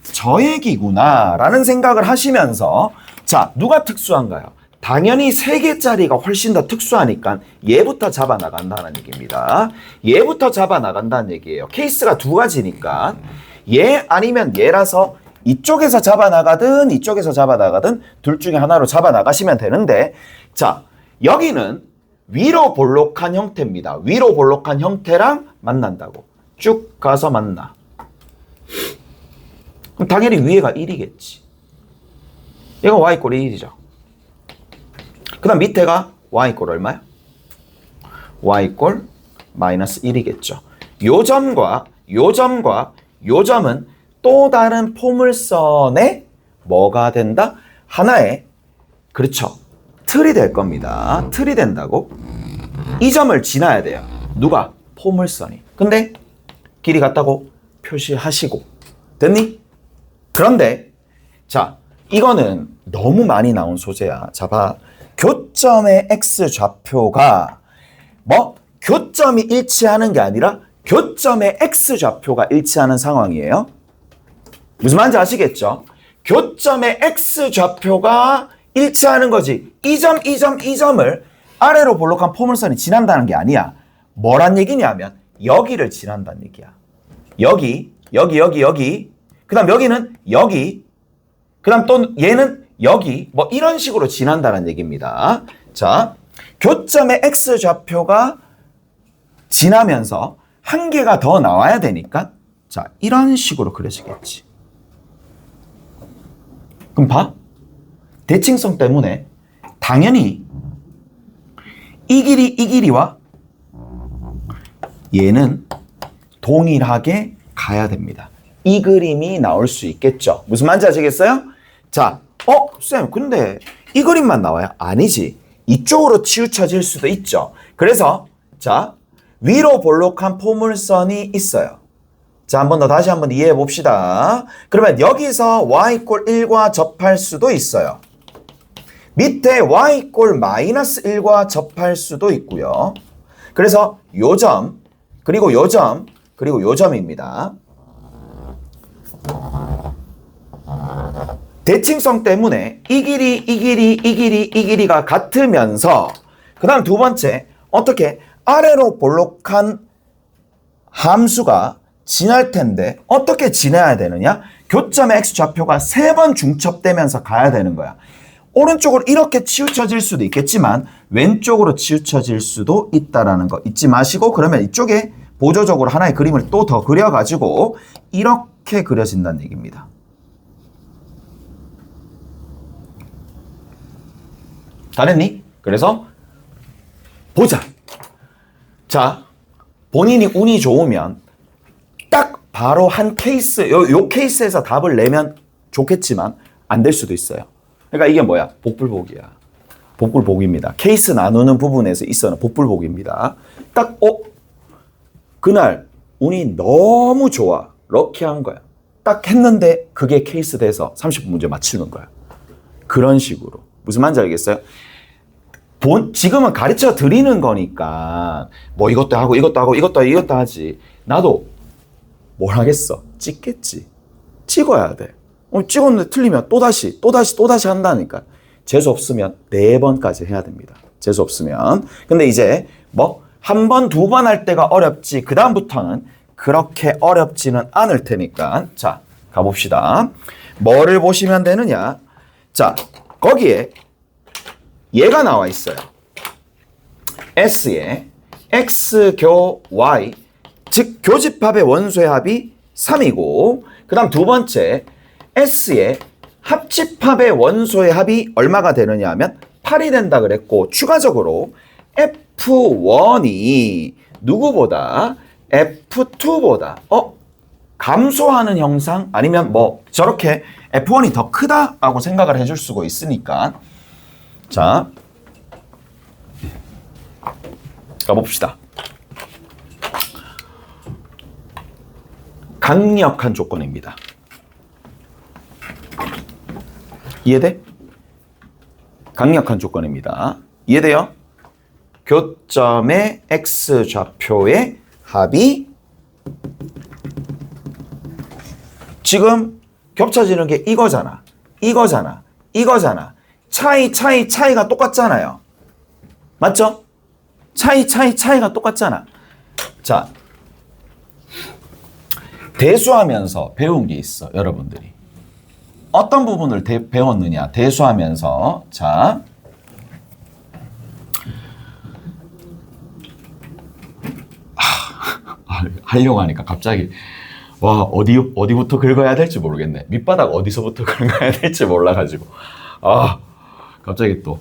저 얘기구나 라는 생각을 하시면서 자, 누가 특수한가요? 당연히 3개짜리가 훨씬 더 특수하니까 얘부터 잡아나간다는 얘기입니다. 얘부터 잡아나간다는 얘기예요. 케이스가 2가지니까 얘 아니면 얘라서 이쪽에서 잡아나가든 이쪽에서 잡아나가든 둘 중에 하나로 잡아나가시면 되는데 자, 여기는 위로 볼록한 형태입니다. 위로 볼록한 형태랑 만난다고. 쭉 가서 만나. 그럼 당연히 위에가 1이겠지. 이거 y꼴이 1이죠. 그 다음 밑에가 y꼴 얼마야? y꼴 마이너스 1이겠죠. 요 점과 요 점과 요 점은 또 다른 포물선에 뭐가 된다? 하나의, 그렇죠, 틀이 될 겁니다. 틀이 된다고? 이 점을 지나야 돼요. 누가? 포물선이. 근데 길이 같다고 표시하시고. 됐니? 그런데 자, 이거는 너무 많이 나온 소재야. 자, 봐. 교점의 x좌표가 뭐? 교점이 일치하는 게 아니라 교점의 x좌표가 일치하는 상황이에요. 무슨 말인지 아시겠죠? 교점의 x좌표가 일치하는 거지. 이 점, 이 점, 이 점을 아래로 볼록한 포물선이 지난다는 게 아니야. 뭐란 얘기냐면 여기를 지난다는 얘기야. 여기, 여기, 여기, 여기. 그 다음 여기는 여기. 그 다음 또 얘는 여기. 뭐 이런 식으로 지난다는 얘기입니다. 자, 교점의 x좌표가 지나면서 한 개가 더 나와야 되니까 자, 이런 식으로 그려지겠지. 그럼 봐. 대칭성 때문에 당연히 이 길이와 얘는 동일하게 가야 됩니다. 이 그림이 나올 수 있겠죠. 무슨 말인지 아시겠어요? 자, 쌤, 근데 이 그림만 나와요? 아니지. 이쪽으로 치우쳐질 수도 있죠. 그래서 자, 위로 볼록한 포물선이 있어요. 자, 한 번 더 다시 한번 이해해 봅시다. 그러면 여기서 y꼴 1과 접할 수도 있어요. 밑에 y꼴 마이너스 1과 접할 수도 있고요. 그래서 요 점, 그리고 요 점, 그리고 요 점입니다. 대칭성 때문에 이 길이, 이 길이, 이 길이, 이 길이가 같으면서 그 다음 두 번째, 어떻게 아래로 볼록한 함수가 지날 텐데 어떻게 지나야 되느냐? 교점의 x좌표가 3번 중첩되면서 가야 되는 거야. 오른쪽으로 이렇게 치우쳐질 수도 있겠지만 왼쪽으로 치우쳐질 수도 있다라는 거 잊지 마시고, 그러면 이쪽에 보조적으로 하나의 그림을 또 더 그려가지고 이렇게 그려진다는 얘기입니다. 다 됐니? 그래서 보자. 자, 본인이 운이 좋으면 딱 바로 한 케이스, 요 케이스에서 답을 내면 좋겠지만 안 될 수도 있어요. 그러니까 이게 뭐야? 복불복이야. 복불복입니다. 케이스 나누는 부분에서 있어는 복불복입니다. 딱 그날 운이 너무 좋아. 럭키한 거야. 딱 했는데 그게 케이스 돼서 30분 문제 맞추는 거야. 그런 식으로. 무슨 말인지 알겠어요? 지금은 가르쳐 드리는 거니까 뭐 이것도 하고 이것도 하고 이것도 하고 이것도 하지. 나도 뭘 하겠어? 찍겠지. 찍어야 돼. 찍었는데 틀리면 또다시 한다니까. 재수 없으면 4번까지 해야 됩니다. 재수 없으면. 근데 이제 뭐 한 번, 두 번 할 때가 어렵지 그 다음부터는 그렇게 어렵지는 않을 테니까. 자, 가봅시다. 뭐를 보시면 되느냐. 자, 거기에 얘가 나와 있어요. S에 X교 Y, 즉 교집합의 원소의 합이 3이고 그 다음 두 번째 S의 합집합의 원소의 합이 얼마가 되느냐 하면 8이 된다 그랬고, 추가적으로 F1이 누구보다 F2보다 감소하는 형상, 아니면 뭐 저렇게 F1이 더 크다라고 생각을 해줄 수가 있으니까. 자, 가봅시다. 강력한 조건입니다. 이해돼? 강력한 조건입니다. 이해돼요? 교점의 x좌표의 합이 지금 겹쳐지는 게 이거잖아. 이거잖아. 이거잖아. 차이가 똑같잖아요. 맞죠? 차이가 똑같잖아. 자, 대수하면서 배운 게 있어, 여러분들이. 어떤 부분을 배웠느냐? 대수하면서. 자, 하려고 하니까 갑자기 와, 어디부터 긁어야 될지 모르겠네. 밑바닥 어디서부터 긁어야 될지 몰라가지고 아, 갑자기 또.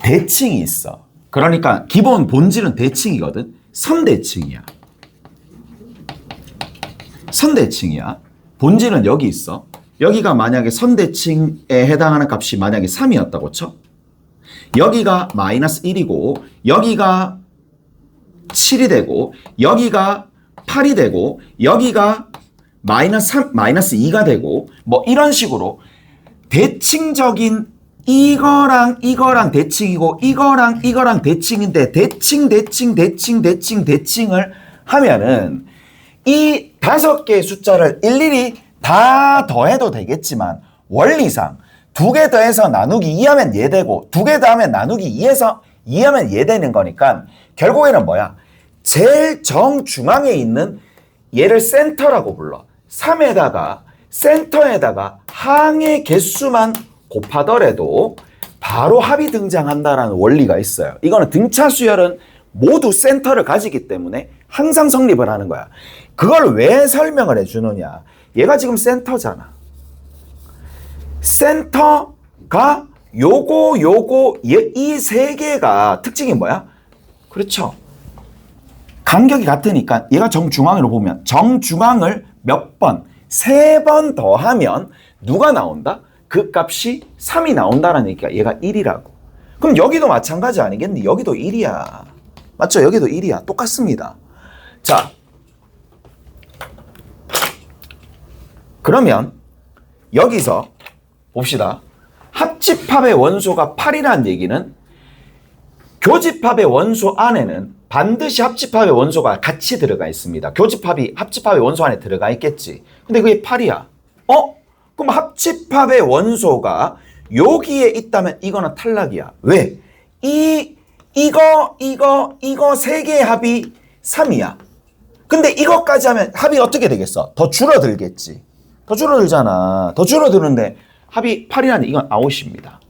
대칭이 있어. 그러니까 기본 본질은 대칭이거든. 선대칭이야. 선대칭이야. 본질은 여기 있어. 여기가 만약에 선대칭에 해당하는 값이 만약에 3이었다고 쳐. 여기가 마이너스 1이고 여기가 7이 되고 여기가 8이 되고 여기가 마이너스 3, 마이너스 2가 되고 뭐 이런 식으로 대칭적인 이거랑 이거랑 대칭이고 이거랑 대칭인데 대칭을 하면은 이 5개의 숫자를 일일이 다 더해도 되겠지만 원리상 2개 더해서 나누기 2하면 얘 되고 2개 더하면 나누기 2해서 2하면 얘 되는 거니까 결국에는 뭐야? 제일 정중앙에 있는 얘를 센터라고 불러. 3에다가 센터에다가 항의 개수만 곱하더라도 바로 합이 등장한다라는 원리가 있어요. 이거는 등차 수열은 모두 센터를 가지기 때문에 항상 성립을 하는 거야. 그걸 왜 설명을 해주느냐? 얘가 지금 센터잖아. 센터가 이 세 개가 특징이 뭐야? 그렇죠. 간격이 같으니까 얘가 정중앙으로 보면 정중앙을 몇 번, 3번 더하면 누가 나온다? 그 값이 3이 나온다라는 얘기가 얘가 1이라고. 그럼 여기도 마찬가지 아니겠니? 여기도 1이야. 맞죠? 여기도 1이야. 똑같습니다. 자, 그러면 여기서 봅시다. 합집합의 원소가 8이라는 얘기는 교집합의 원소 안에는 반드시 합집합의 원소가 같이 들어가 있습니다. 교집합이 합집합의 원소 안에 들어가 있겠지. 근데 그게 8이야. 그럼 합집합의 원소가 여기에 있다면 이거는 탈락이야. 왜? 이거 세 개의 합이 3이야. 근데 이것까지 하면 합이 어떻게 되겠어? 더 줄어들겠지. 더 줄어들잖아. 더 줄어드는데 합이 8이라는 이건 아웃입니다.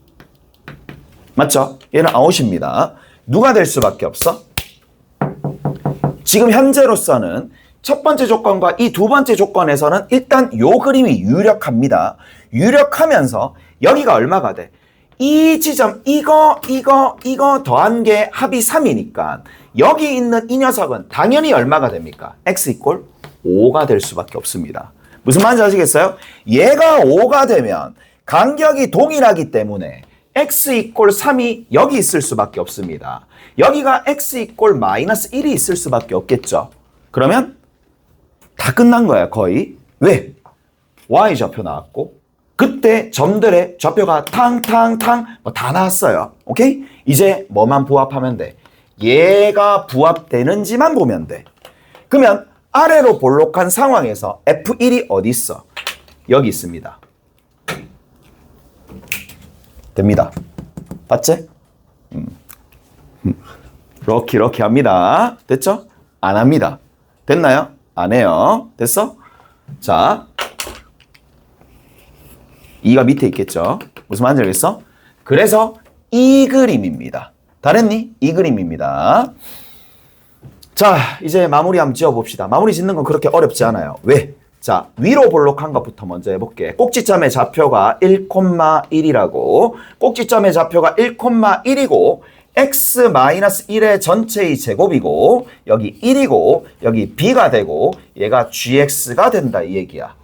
맞죠? 얘는 아웃입니다. 누가 될 수밖에 없어? 지금 현재로서는 첫 번째 조건과 이 두 번째 조건에서는 일단 요 그림이 유력합니다. 유력하면서 여기가 얼마가 돼? 이 지점 이거 더한 게 합이 3이니까 여기 있는 이 녀석은 당연히 얼마가 됩니까? x 이꼴 5가 될 수밖에 없습니다. 무슨 말인지 아시겠어요? 얘가 5가 되면 간격이 동일하기 때문에 x 이꼴 3이 여기 있을 수밖에 없습니다. 여기가 x 이꼴 마이너스 1이 있을 수밖에 없겠죠. 그러면 다 끝난 거야 거의. 왜? y좌표 나왔고 그때 점들의 좌표가 탕탕탕 다 나왔어요. 오케이? 이제 뭐만 부합하면 돼? 얘가 부합되는지만 보면 돼. 그러면 아래로 볼록한 상황에서 F1이 어디 있어? 여기 있습니다. 됩니다. 봤지? 럭키 합니다. 됐죠? 안 합니다. 됐나요? 안 해요. 됐어? 자, 2가 밑에 있겠죠? 무슨 말인지 알겠어? 그래서 이 그림입니다. 다 됐니? 이 그림입니다. 자, 이제 마무리 한번 지어봅시다. 마무리 짓는 건 그렇게 어렵지 않아요. 왜? 자, 위로 볼록한 것부터 먼저 해볼게. 꼭지점의 좌표가 1,1이라고. 꼭지점의 좌표가 1,1이고 x-1의 전체의 제곱이고 여기 1이고 여기 b가 되고 얘가 gx가 된다 이 얘기야.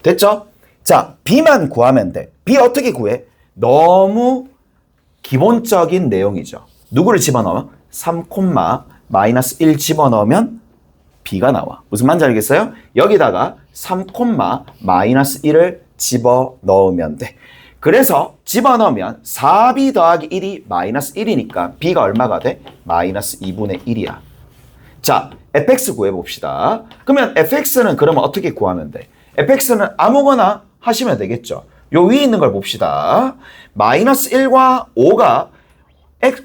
됐죠? 자, b만 구하면 돼. b 어떻게 구해? 너무 기본적인 내용이죠. 누구를 집어넣으면? 3,-1 집어넣으면 b가 나와. 무슨 말인지 알겠어요? 여기다가 3,-1을 집어넣으면 돼. 그래서 집어넣으면 4b 더하기 1이 마이너스 1이니까 b가 얼마가 돼? 마이너스 2분의 1이야. 자, fx 구해봅시다. 그러면 fx는 그러면 어떻게 구하면 돼? fx는 아무거나 하시면 되겠죠. 요 위에 있는 걸 봅시다. 마이너스 1과 5가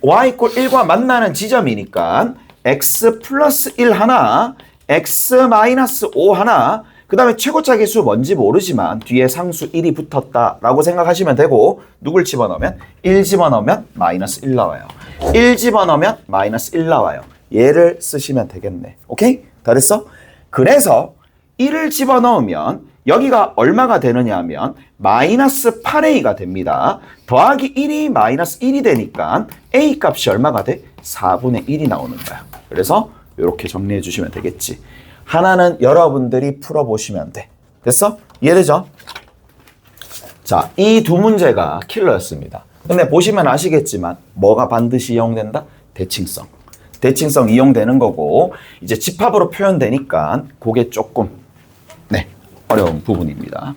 y 이꼴 1과 만나는 지점이니까 x 플러스 1 하나, x 마이너스 5 하나, 그 다음에 최고차 계수 뭔지 모르지만 뒤에 상수 1이 붙었다라고 생각하시면 되고 누굴 집어넣으면? 1 집어넣으면 마이너스 1 나와요. 1 집어넣으면 마이너스 1 나와요. 얘를 쓰시면 되겠네. 오케이? 다 됐어? 그래서 1을 집어넣으면 여기가 얼마가 되느냐 하면 마이너스 8a가 됩니다. 더하기 1이 마이너스 1이 되니까 a 값이 얼마가 돼? 4분의 1이 나오는 거야. 그래서 이렇게 정리해 주시면 되겠지. 하나는 여러분들이 풀어보시면 돼. 됐어? 이해되죠? 자, 이 두 문제가 킬러였습니다. 근데 보시면 아시겠지만 뭐가 반드시 이용된다? 대칭성. 대칭성 이용되는 거고 이제 집합으로 표현되니까 그게 조금 어려운 부분입니다.